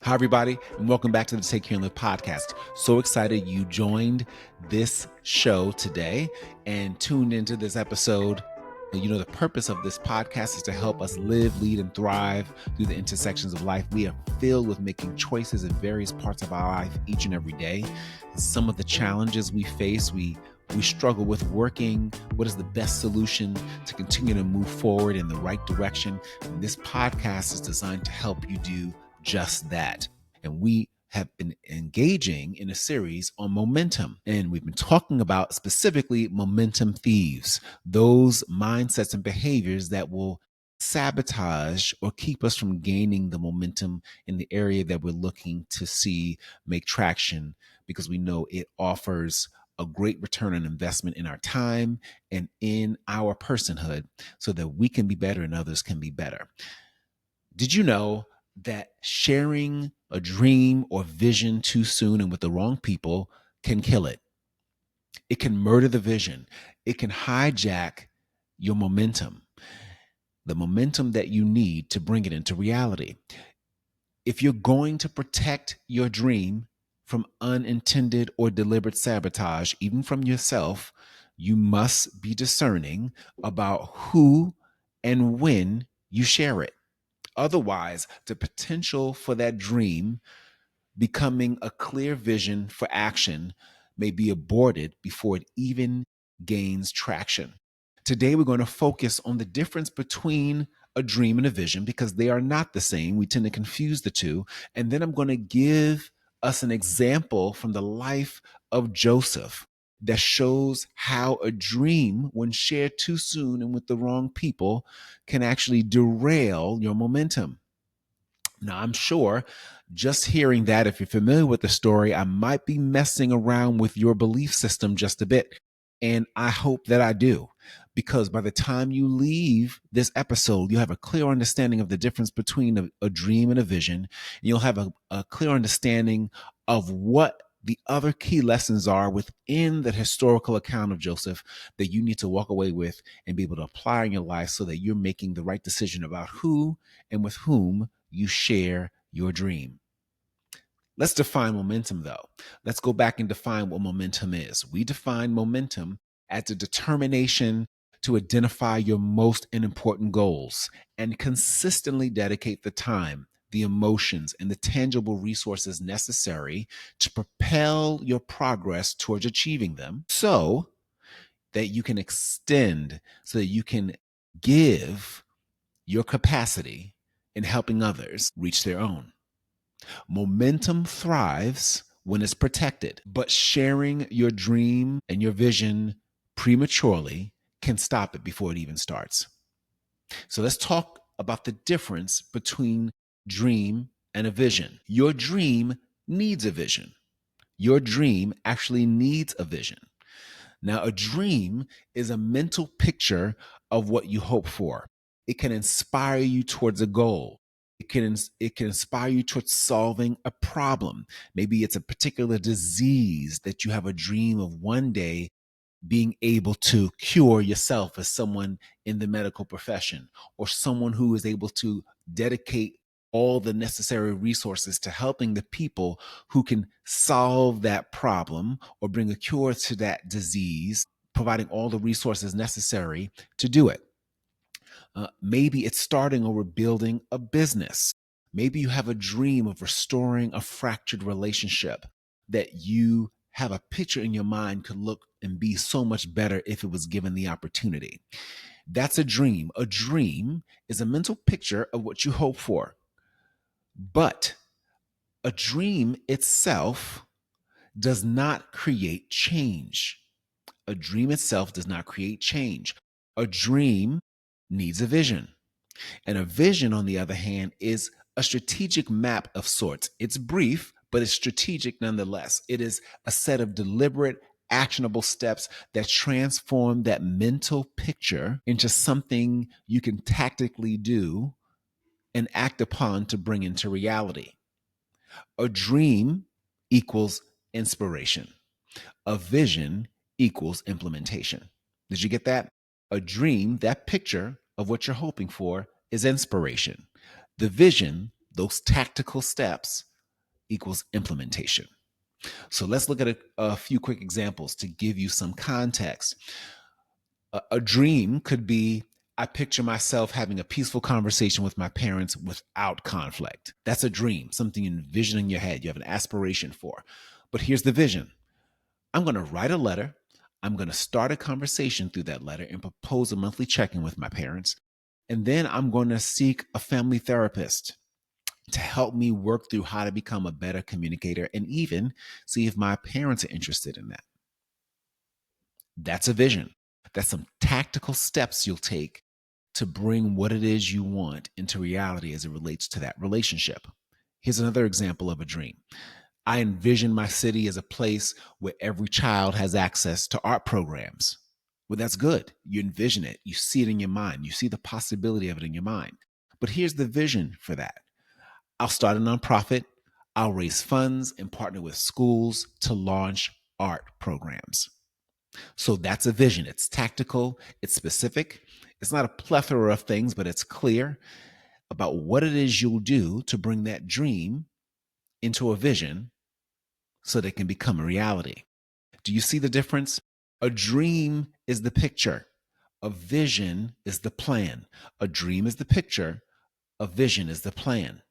Hi, everybody, and welcome back to the Take Care and Live podcast. So excited you joined this show today and tuned into this episode. You know, the purpose of this podcast is to help us live, lead, and thrive through the intersections of life. We are filled with making choices in various parts of our life each and every day. Some of the challenges we face, we struggle with working. What is the best solution to continue to move forward in the right direction? And this podcast is designed to help you do just that. And we have been engaging in a series on momentum. And we've been talking about specifically momentum thieves, those mindsets and behaviors that will sabotage or keep us from gaining the momentum in the area that we're looking to see make traction, because we know it offers a great return on investment in our time and in our personhood so that we can be better and others can be better. Did you know that sharing a dream or vision too soon and with the wrong people can kill it? It can murder the vision. It can hijack your momentum, the momentum that you need to bring it into reality. If you're going to protect your dream from unintended or deliberate sabotage, even from yourself, you must be discerning about who and when you share it. Otherwise, the potential for that dream becoming a clear vision for action may be aborted before it even gains traction. Today, we're going to focus on the difference between a dream and a vision because they are not the same. We tend to confuse the two. And then I'm going to give us an example from the life of Joseph that shows how a dream, when shared too soon and with the wrong people, can actually derail your momentum. Now, I'm sure just hearing that, if you're familiar with the story, I might be messing around with your belief system just a bit. And I hope that I do, because by the time you leave this episode, you'll have a clear understanding of the difference between a dream and a vision. And you'll have a clear understanding of what the other key lessons are within the historical account of Joseph that you need to walk away with and be able to apply in your life so that you're making the right decision about who and with whom you share your dream. Let's define momentum, though. Let's go back and define what momentum is. We define momentum as the determination to identify your most important goals and consistently dedicate the time, the emotions, and the tangible resources necessary to propel your progress towards achieving them so that you can extend, so that you can give your capacity in helping others reach their own. Momentum thrives when it's protected, but sharing your dream and your vision prematurely can stop it before it even starts. So let's talk about the difference between dream and a vision. Your dream needs a vision. Your dream actually needs a vision. Now, a dream is a mental picture of what you hope for. It can inspire you towards a goal. It can inspire you towards solving a problem. Maybe it's a particular disease that you have a dream of one day being able to cure yourself as someone in the medical profession, or someone who is able to dedicate all the necessary resources to helping the people who can solve that problem or bring a cure to that disease, providing all the resources necessary to do it. Maybe it's starting or rebuilding a business. Maybe you have a dream of restoring a fractured relationship that you have a picture in your mind could look and be so much better if it was given the opportunity. That's a dream. A dream is a mental picture of what you hope for. But a dream itself does not create change. A dream itself does not create change. A dream needs a vision. And a vision, on the other hand, is a strategic map of sorts. It's brief, but it's strategic nonetheless. It is a set of deliberate, actionable steps that transform that mental picture into something you can tactically do and act upon to bring into reality. A dream equals inspiration. A vision equals implementation. Did you get that? A dream, that picture of what you're hoping for, is inspiration. The vision, those tactical steps, equals implementation. So let's look at a few quick examples to give you some context. A dream could be, I picture myself having a peaceful conversation with my parents without conflict. That's a dream, something you envision in your head, you have an aspiration for. But here's the vision. I'm going to write a letter. I'm going to start a conversation through that letter and propose a monthly check-in with my parents. And then I'm going to seek a family therapist to help me work through how to become a better communicator and even see if my parents are interested in that. That's a vision. That's some tactical steps you'll take to bring what it is you want into reality as it relates to that relationship. Here's another example of a dream. I envision my city as a place where every child has access to art programs. Well, that's good. You envision it. You see it in your mind. You see the possibility of it in your mind. But here's the vision for that. I'll start a nonprofit. I'll raise funds and partner with schools to launch art programs. So that's a vision. It's tactical, it's specific. It's not a plethora of things, but it's clear about what it is you'll do to bring that dream into a vision so that it can become a reality. Do you see the difference? A dream is the picture. A vision is the plan. A dream is the picture. A vision is the plan.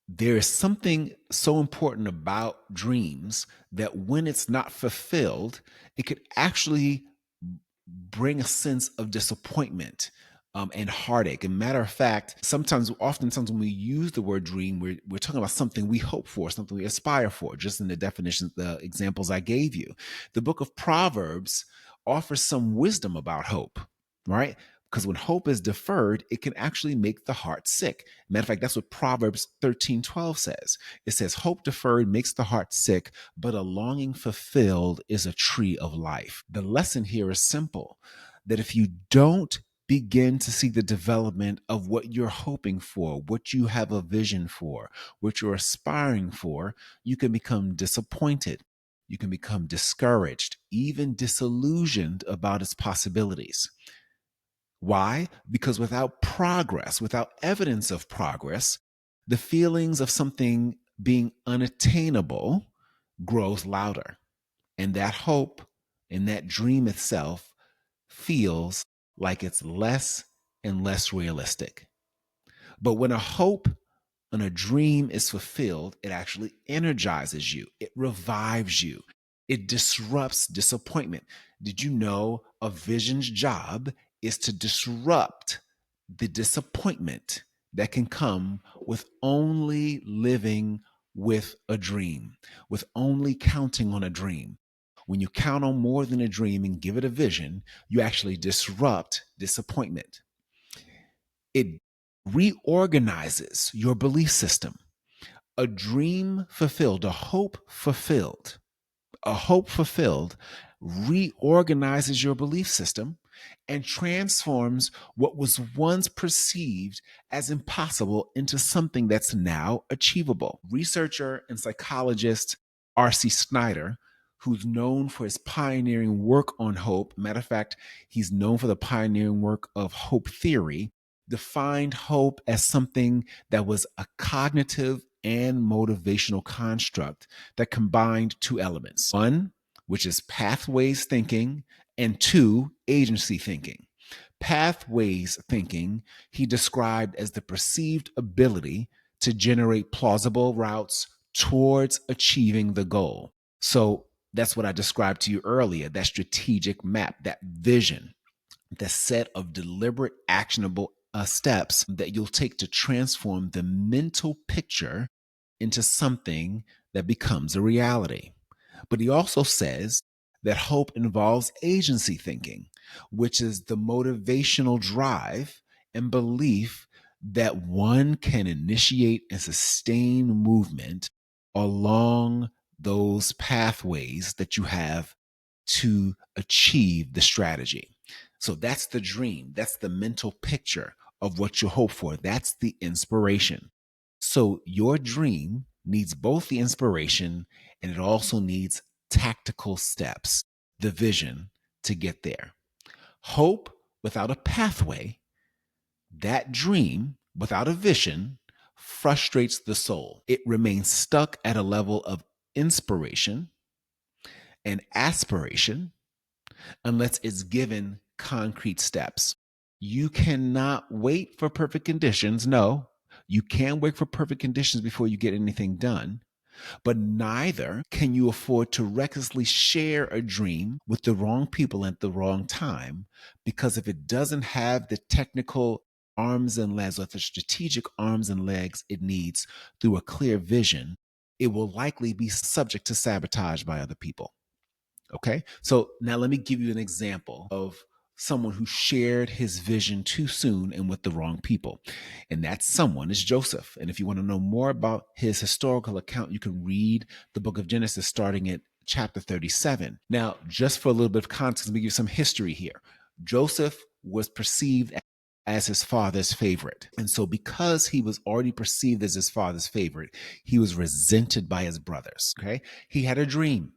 There is something so important about dreams that when it's not fulfilled, it could actually bring a sense of disappointment and heartache. And matter of fact, oftentimes when we use the word dream, we're talking about something we hope for, something we aspire for, just in the definitions, the examples I gave you. The book of Proverbs offers some wisdom about hope, right? Because when hope is deferred, it can actually make the heart sick. Matter of fact, that's what Proverbs 13:12 says. It says, hope deferred makes the heart sick, but a longing fulfilled is a tree of life. The lesson here is simple, that if you don't begin to see the development of what you're hoping for, what you have a vision for, what you're aspiring for, you can become disappointed. You can become discouraged, even disillusioned about its possibilities. Why? Because without progress, without evidence of progress, the feelings of something being unattainable grows louder. And that hope and that dream itself feels like it's less and less realistic. But when a hope and a dream is fulfilled, it actually energizes you, it revives you, it disrupts disappointment. Did you know a vision's job is to disrupt the disappointment that can come with only living with a dream, with only counting on a dream? When you count on more than a dream and give it a vision, you actually disrupt disappointment. It reorganizes your belief system. A dream fulfilled, a hope fulfilled reorganizes your belief system and transforms what was once perceived as impossible into something that's now achievable. Researcher and psychologist R.C. Snyder, who's known for his pioneering work on hope, matter of fact, he's known for the pioneering work of hope theory, defined hope as something that was a cognitive and motivational construct that combined two elements. One, which is pathways thinking, and two, agency thinking. Pathways thinking, he described as the perceived ability to generate plausible routes towards achieving the goal. So that's what I described to you earlier, that strategic map, that vision, the set of deliberate, actionable steps that you'll take to transform the mental picture into something that becomes a reality. But he also says that hope involves agency thinking, which is the motivational drive and belief that one can initiate and sustain movement along those pathways that you have to achieve the strategy. So that's the dream. That's the mental picture of what you hope for. That's the inspiration. So your dream needs both the inspiration and it also needs tactical steps, the vision to get there. Hope without a pathway, that dream without a vision frustrates the soul. It remains stuck at a level of inspiration and aspiration unless it's given concrete steps. You cannot wait for perfect conditions. No, you can't wait for perfect conditions before you get anything done. But neither can you afford to recklessly share a dream with the wrong people at the wrong time, because if it doesn't have the technical arms and legs or the strategic arms and legs it needs through a clear vision, it will likely be subject to sabotage by other people. Okay. So now let me give you an example of someone who shared his vision too soon and with the wrong people. And that someone is Joseph. And if you want to know more about his historical account, you can read the book of Genesis starting at chapter 37. Now, just for a little bit of context, let me give you some history here. Joseph was perceived as his father's favorite. And so because he was already perceived as his father's favorite, he was resented by his brothers. Okay. He had a dream.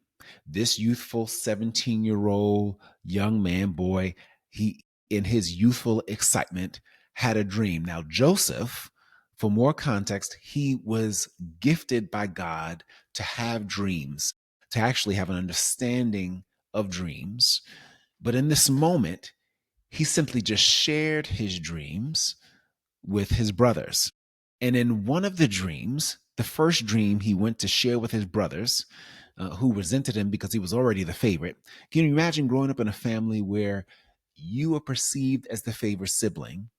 This youthful 17-year-old young man, boy, he, in his youthful excitement, had a dream. Now, Joseph, for more context, he was gifted by God to have dreams, to actually have an understanding of dreams. But in this moment, he simply just shared his dreams with his brothers. And in one of the dreams, the first dream he went to share with his brothers, who resented him because he was already the favorite. Can you imagine growing up in a family where you are perceived as the favorite sibling,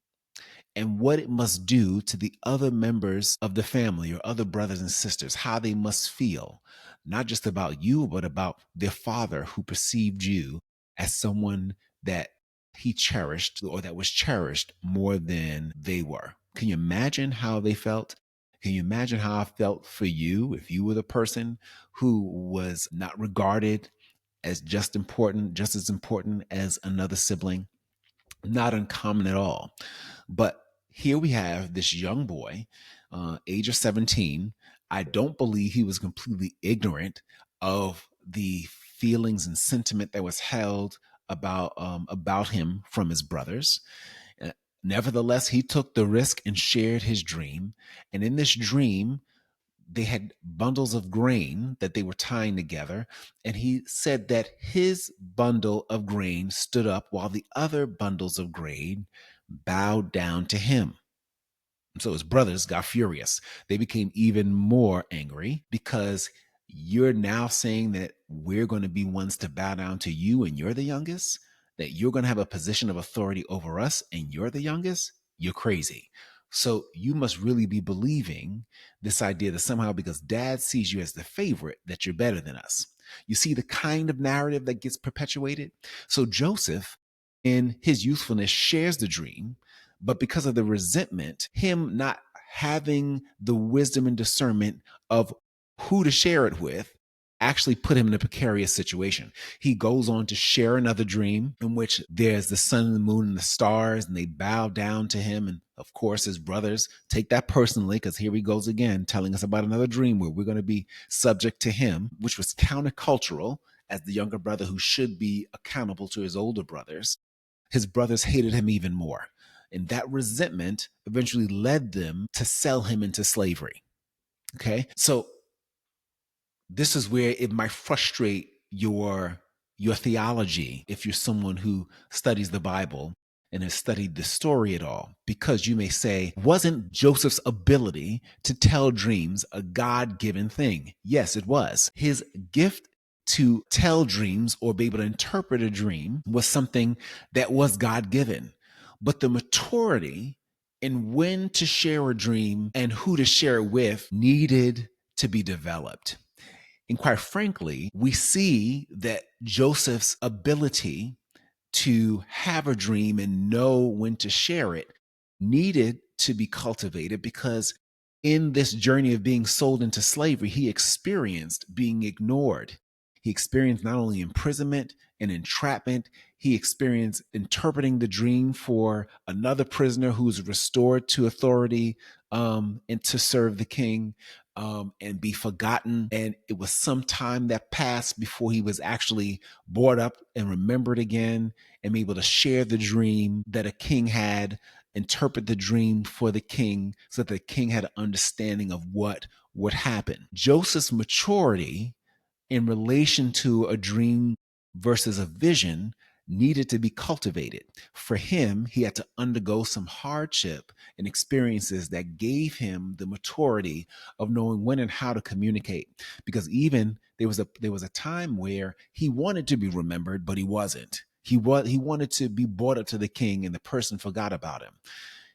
and what it must do to the other members of the family or other brothers and sisters, how they must feel, not just about you, but about their father who perceived you as someone that he cherished or that was cherished more than they were? Can you imagine how they felt? Can you imagine how I felt for you if you were the person who was not regarded as just as important as another sibling? Not uncommon at all. But here we have this young boy, age of 17. I don't believe he was completely ignorant of the feelings and sentiment that was held about him from his brothers. Uh, Nevertheless, he took the risk and shared his dream. And in this dream, they had bundles of grain that they were tying together. And he said that his bundle of grain stood up while the other bundles of grain bowed down to him. So his brothers got furious. They became even more angry because you're now saying that we're going to be ones to bow down to you and you're the youngest, that you're going to have a position of authority over us and you're the youngest. You're crazy. So you must really be believing this idea that somehow because dad sees you as the favorite, that you're better than us. You see the kind of narrative that gets perpetuated? So Joseph, in his youthfulness, shares the dream, but because of the resentment, him not having the wisdom and discernment of who to share it with, actually put him in a precarious situation. He goes on to share another dream in which there's the sun and the moon and the stars, and they bow down to him. And of course, his brothers take that personally because here he goes again, telling us about another dream where we're going to be subject to him, which was countercultural as the younger brother who should be accountable to his older brothers. His brothers hated him even more. And that resentment eventually led them to sell him into slavery. Okay. So this is where it might frustrate your theology if you're someone who studies the Bible and has studied the story at all, because you may say, wasn't Joseph's ability to tell dreams a God-given thing? Yes, it was. His gift to tell dreams or be able to interpret a dream was something that was God-given. But the maturity in when to share a dream and who to share it with needed to be developed. And quite frankly, we see that Joseph's ability to have a dream and know when to share it needed to be cultivated, because in this journey of being sold into slavery, he experienced being ignored. He experienced not only imprisonment and entrapment, he experienced interpreting the dream for another prisoner who's restored to authority and to serve the king. And be forgotten. And it was some time that passed before he was actually brought up and remembered again and be able to share the dream that a king had interpret the dream for the king so that the king had an understanding of what would happen. Joseph's maturity in relation to a dream versus a vision needed to be cultivated. For him, he had to undergo some hardship and experiences that gave him the maturity of knowing when and how to communicate. Because even there was a time where he wanted to be remembered, but he wasn't. He wanted to be brought up to the king, and the person forgot about him.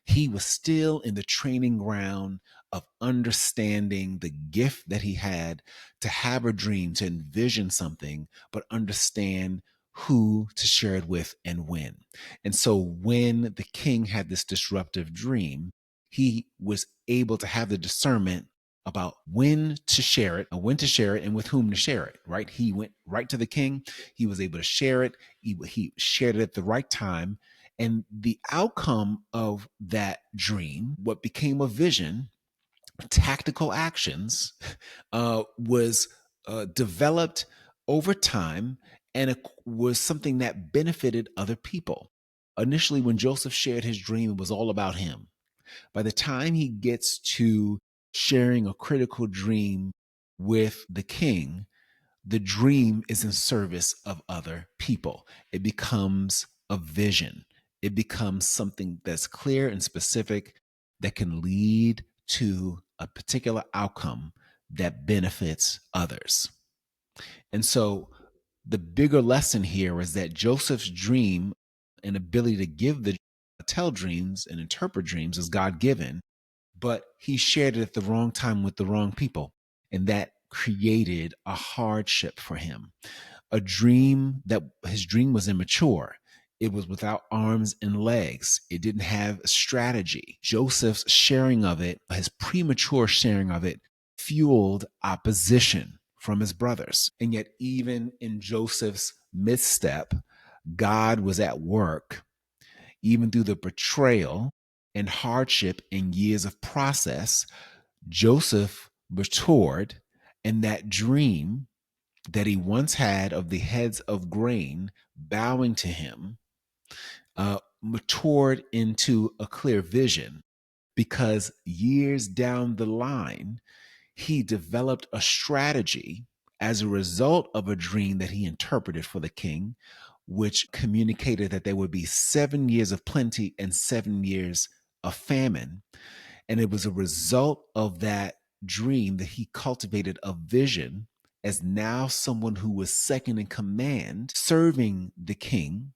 He was still in the training ground of understanding the gift that he had to have a dream, to envision something, but understand who to share it with and when. And so when the king had this disruptive dream, he was able to have the discernment about when to share it, and with whom to share it, right? He went right to the king. He was able to share it. He shared it at the right time. And the outcome of that dream, what became a vision, tactical actions, was developed over time, and it was something that benefited other people. Initially, when Joseph shared his dream, it was all about him. By the time he gets to sharing a critical dream with the king, the dream is in service of other people. It becomes a vision. It becomes something that's clear and specific that can lead to a particular outcome that benefits others. And so the bigger lesson here is that Joseph's dream and ability to tell dreams and interpret dreams is God given, but he shared it at the wrong time with the wrong people. And that created a hardship for him. His dream was immature. It was without arms and legs. It didn't have a strategy. Joseph's sharing of it, his premature sharing of it, fueled opposition from his brothers. And yet, even in Joseph's misstep, God was at work, even through the betrayal and hardship and years of process. Joseph matured, and that dream that he once had of the heads of grain bowing to him matured into a clear vision, because years down the line, he developed a strategy as a result of a dream that he interpreted for the king, which communicated that there would be 7 years of plenty and 7 years of famine. And it was a result of that dream that he cultivated a vision as now someone who was second in command, serving the king,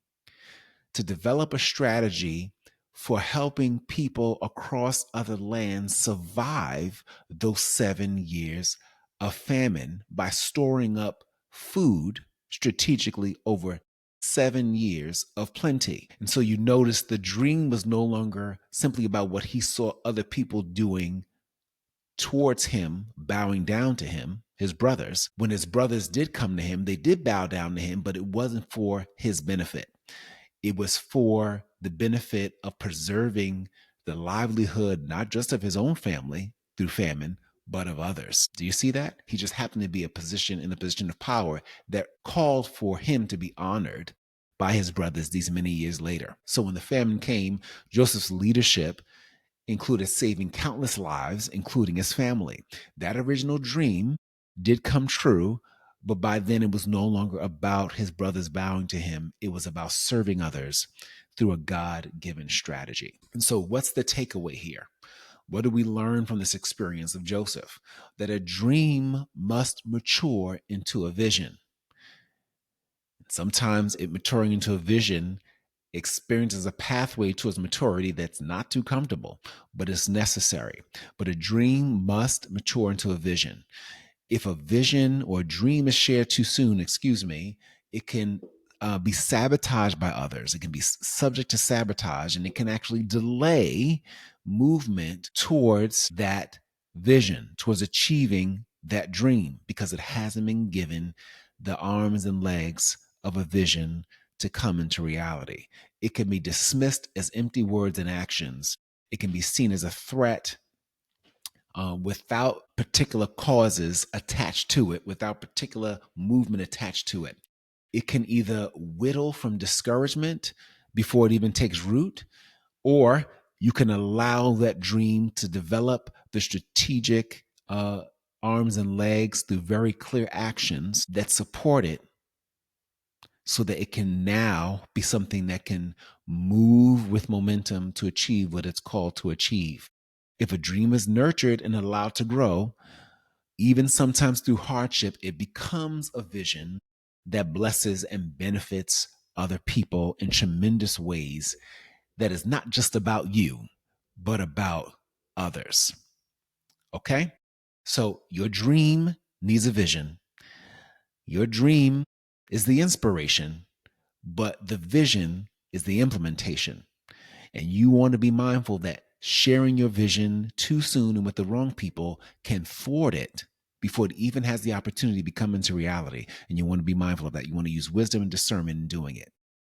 to develop a strategy for helping people across other lands survive those 7 years of famine by storing up food strategically over 7 years of plenty. And so you notice the dream was no longer simply about what he saw other people doing towards him, bowing down to him, his brothers. When his brothers did come to him, they did bow down to him, but it wasn't for his benefit. It was for the benefit of preserving the livelihood, not just of his own family through famine, but of others. Do you see that? He just happened to be in a position of power that called for him to be honored by his brothers these many years later. So when the famine came, Joseph's leadership included saving countless lives, including his family. That original dream did come true, but by then it was no longer about his brothers bowing to him. It was about serving others through a God-given strategy. And so what's the takeaway here? What do we learn from this experience of Joseph? That a dream must mature into a vision. Sometimes it maturing into a vision experiences a pathway towards maturity that's not too comfortable, but it's necessary. But a dream must mature into a vision. If a vision or a dream is shared too soon, it can be sabotaged by others. It can be subject to sabotage, and it can actually delay movement towards that vision, towards achieving that dream, because it hasn't been given the arms and legs of a vision to come into reality. It can be dismissed as empty words and actions. It can be seen as a threat without particular causes attached to it, without particular movement attached to it. It can either whittle from discouragement before it even takes root, or You can allow that dream to develop the strategic arms and legs through very clear actions that support it so that it can now be something that can move with momentum to achieve what it's called to achieve. If a dream is nurtured and allowed to grow, even sometimes through hardship, it becomes a vision that blesses and benefits other people in tremendous ways that is not just about you, but about others. Okay? So your dream needs a vision. Your dream is the inspiration, but the vision is the implementation. And you want to be mindful that sharing your vision too soon and with the wrong people can thwart it before it even has the opportunity to become into reality. And you want to be mindful of that. You want to use wisdom and discernment in doing it.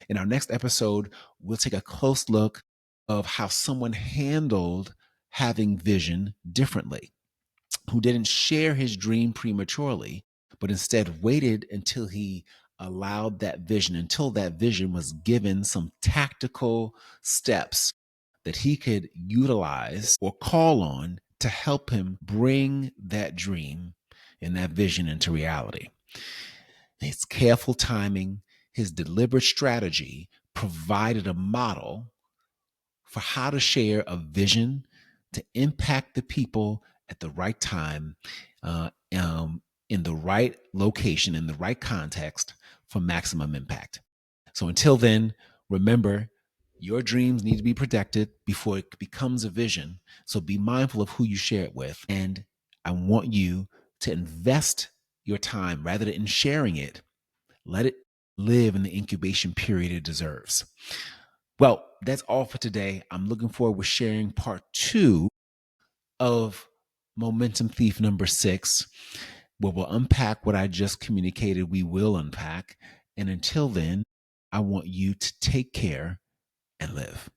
In our next episode, we'll take a close look of how someone handled having vision differently, who didn't share his dream prematurely, but instead waited until he allowed that vision, until that vision was given some tactical steps that he could utilize or call on to help him bring that dream and that vision into reality. His careful timing, his deliberate strategy provided a model for how to share a vision to impact the people at the right time, in the right location, in the right context for maximum impact. So until then, remember, your dreams need to be protected before it becomes a vision. So be mindful of who you share it with. And I want you to invest your time rather than in sharing it. Let it live in the incubation period it deserves. Well, that's all for today. I'm looking forward with sharing part 2 of Momentum Thief number 6, where we'll unpack what I just communicated we will unpack. And until then, I want you to take care and live.